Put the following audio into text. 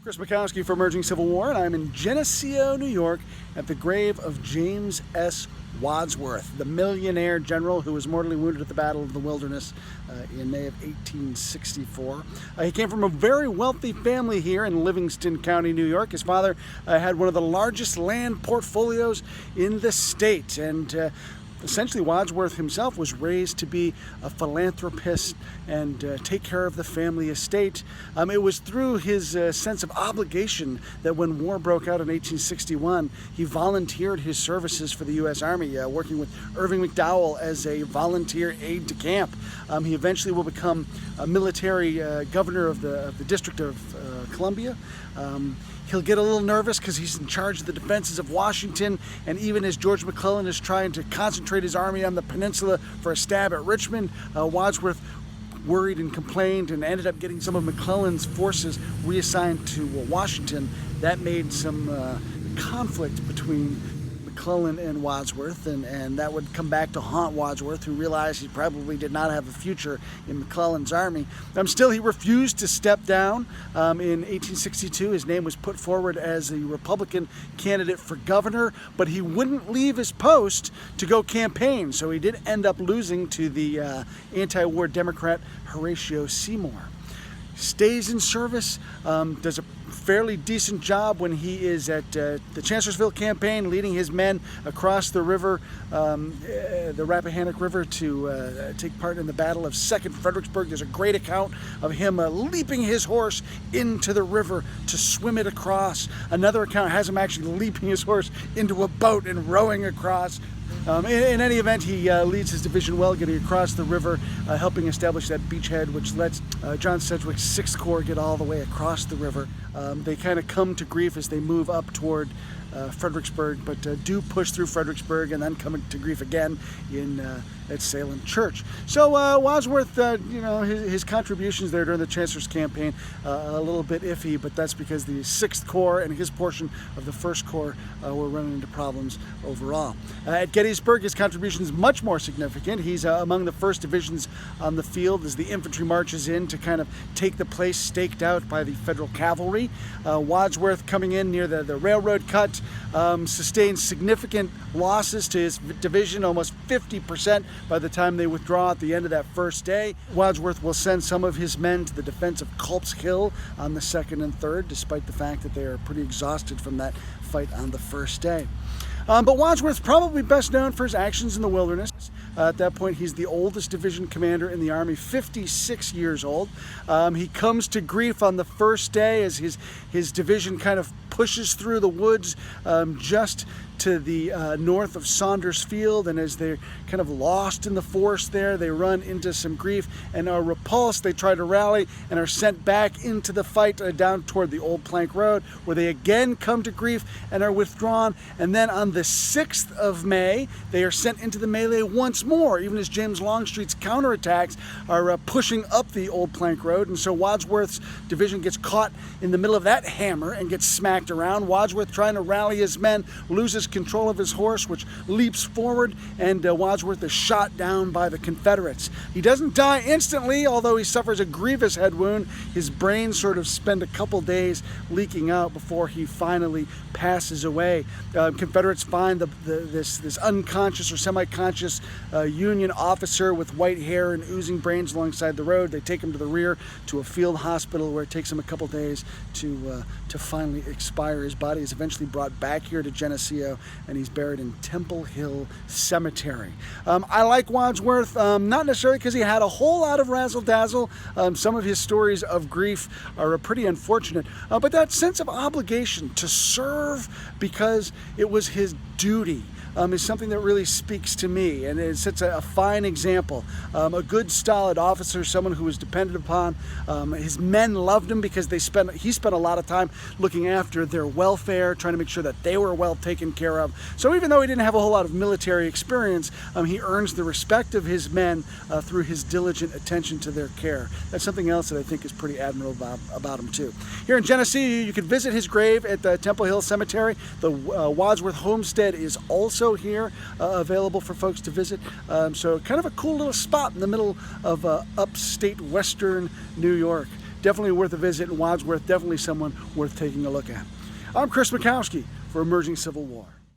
Chris Mackowski for Emerging Civil War, and I'm in Geneseo, New York, at the grave of James S. Wadsworth, the millionaire general who was mortally wounded at the Battle of the Wilderness in May of 1864. He came from a very wealthy family here in Livingston County, New York. His father had one of the largest land portfolios in the state, and essentially Wadsworth himself was raised to be a philanthropist and take care of the family estate. It was through his sense of obligation that when war broke out in 1861, he volunteered his services for the U.S. Army, working with Irving McDowell as a volunteer aide-de-camp. He eventually will become a military governor of the District of Columbia. He'll get a little nervous because he's in charge of the defenses of Washington, and even as George McClellan is trying to concentrate his army on the peninsula for a stab at Richmond, Wadsworth worried and complained and ended up getting some of McClellan's forces reassigned to Washington. That made some conflict between McClellan and Wadsworth, and that would come back to haunt Wadsworth, who realized he probably did not have a future in McClellan's army. Still, he refused to step down. In 1862, his name was put forward as a Republican candidate for governor, but he wouldn't leave his post to go campaign, so he did end up losing to the anti-war Democrat Horatio Seymour. Stays in service, does a fairly decent job when he is at the Chancellorsville campaign, leading his men across the river, the Rappahannock River, to take part in the Battle of Second Fredericksburg. There's a great account of him leaping his horse into the river to swim it across. Another account has him actually leaping his horse into a boat and rowing across. In any event, he leads his division well, getting across the river, helping establish that beachhead, which lets John Sedgwick's 6th Corps get all the way across the river. They kind of come to grief as they move up toward Fredericksburg, but do push through Fredericksburg and then come to grief again at Salem Church. So Wadsworth, his contributions there during the Chancellor's campaign, a little bit iffy, but that's because the 6th Corps and his portion of the 1st Corps were running into problems overall. At Gettysburg, his contribution is much more significant. He's among the first divisions on the field as the infantry marches in to kind of take the place staked out by the Federal cavalry. Wadsworth, coming in near the railroad cut, sustained significant losses to his division, almost 50% by the time they withdraw at the end of that first day. Wadsworth will send some of his men to the defense of Culp's Hill on the 2nd and 3rd, despite the fact that they are pretty exhausted from that fight on the first day. But Wadsworth's probably best known for his actions in the Wilderness. At that point, he's the oldest division commander in the Army, 56 years old. He comes to grief on the first day as his division kind of pushes through the woods just to the north of Saunders Field, and as they're kind of lost in the forest there, they run into some grief and are repulsed. They try to rally and are sent back into the fight down toward the Old Plank Road, where they again come to grief and are withdrawn. And then on the 6th of May, they are sent into the melee once more, even as James Longstreet's counterattacks are pushing up the Old Plank Road. And so Wadsworth's division gets caught in the middle of that hammer and gets smacked around. Wadsworth, trying to rally his men, loses control of his horse, which leaps forward, and Wadsworth is shot down by the Confederates. He doesn't die instantly, although he suffers a grievous head wound. His brains sort of spend a couple days leaking out before he finally passes away. Confederates find this unconscious or semi-conscious Union officer with white hair and oozing brains alongside the road. They take him to the rear to a field hospital, where it takes him a couple days to finally expire. His body is eventually brought back here to Geneseo, and he's buried in Temple Hill Cemetery. I like Wadsworth, not necessarily because he had a whole lot of razzle-dazzle. Some of his stories of grief are pretty unfortunate, but that sense of obligation to serve because it was his duty is something that really speaks to me, and it sets a fine example. A good, solid officer, someone who was depended upon. His men loved him because he spent a lot of time looking after their welfare, trying to make sure that they were well taken care of. So even though he didn't have a whole lot of military experience, he earns the respect of his men through his diligent attention to their care. That's something else that I think is pretty admirable about him too. Here in Geneseo, you can visit his grave at the Temple Hill Cemetery. The Wadsworth Homestead is also here available for folks to visit. So kind of a cool little spot in the middle of upstate western New York. definitely worth a visit in Wadsworth, definitely someone worth taking a look at. I'm Chris Mackowski for Emerging Civil War.